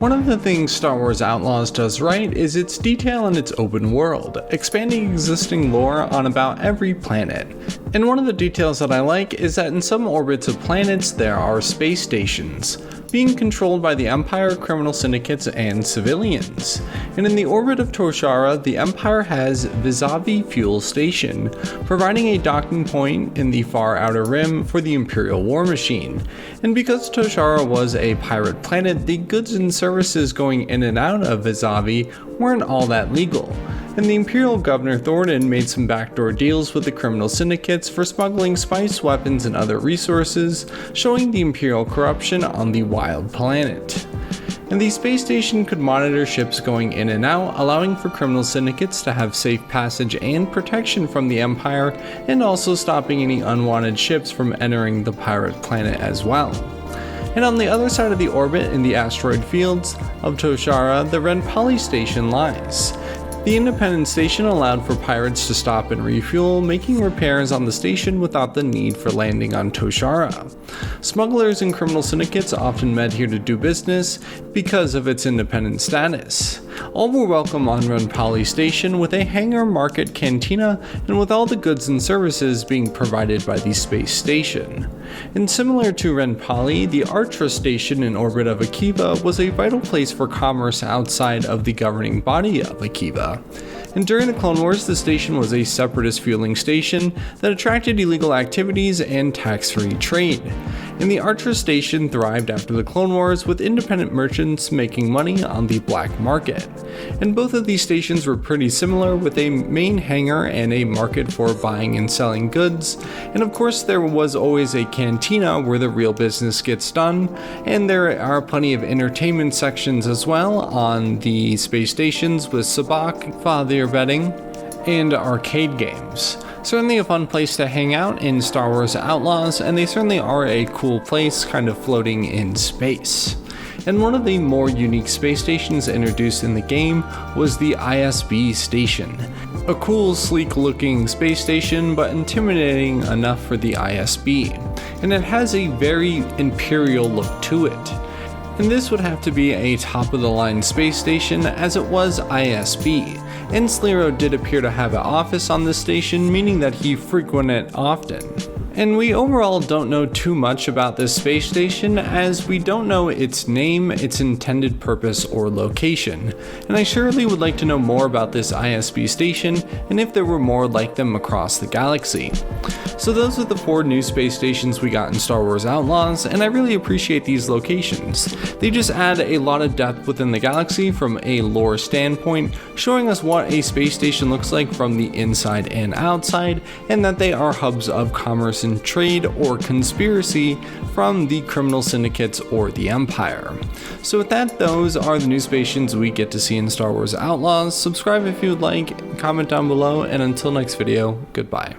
One of the things Star Wars Outlaws does right is its detail and its open world, expanding existing lore on about every planet. And one of the details that I like is that in some orbits of planets there are space stations, being controlled by the Empire, criminal syndicates, and civilians. And in the orbit of Toshara, the Empire has Visavi fuel station, providing a docking point in the far outer rim for the Imperial war machine. And because Toshara was a pirate planet, the goods and services going in and out of Visavi weren't all that legal. And the Imperial Governor Thornton made some backdoor deals with the criminal syndicates for smuggling spice weapons and other resources, showing the Imperial corruption on the wild planet. And the space station could monitor ships going in and out, allowing for criminal syndicates to have safe passage and protection from the Empire, and also stopping any unwanted ships from entering the pirate planet as well. And on the other side of the orbit, in the asteroid fields of Toshara, the Renpali station lies. The independent station allowed for pirates to stop and refuel, making repairs on the station without the need for landing on Toshara. Smugglers and criminal syndicates often met here to do business because of its independent status. All were welcome on Renpali station with a hangar, market, cantina, and with all the goods and services being provided by the space station. And similar to Renpali, the Archra station in orbit of Akiva was a vital place for commerce outside of the governing body of Akiva. And during the Clone Wars, the station was a separatist fueling station that attracted illegal activities and tax-free trade. And the Archra station thrived after the Clone Wars, with independent merchants making money on the black market. And both of these stations were pretty similar, with a main hangar and a market for buying and selling goods. And of course there was always a cantina where the real business gets done, and there are plenty of entertainment sections as well on the space stations with sabacc, father betting, and arcade games. Certainly a fun place to hang out in Star Wars Outlaws, and they certainly are a cool place kind of floating in space. And one of the more unique space stations introduced in the game was the ISB station. A cool, sleek looking space station, but intimidating enough for the ISB. And it has a very imperial look to it. And this would have to be a top of the line space station, as it was ISB. And Slero did appear to have an office on this station, meaning that he frequented it often. And we overall don't know too much about this space station, as we don't know its name, its intended purpose, or location. And I surely would like to know more about this ISB station, and if there were more like them across the galaxy. So those are the 4 new space stations we got in Star Wars Outlaws, and I really appreciate these locations. They just add a lot of depth within the galaxy from a lore standpoint, showing us what a space station looks like from the inside and outside, and that they are hubs of commerce and trade or conspiracy from the criminal syndicates or the Empire. So with that, those are the new space stations we get to see in Star Wars Outlaws. Subscribe if you would like, comment down below, and until next video, goodbye.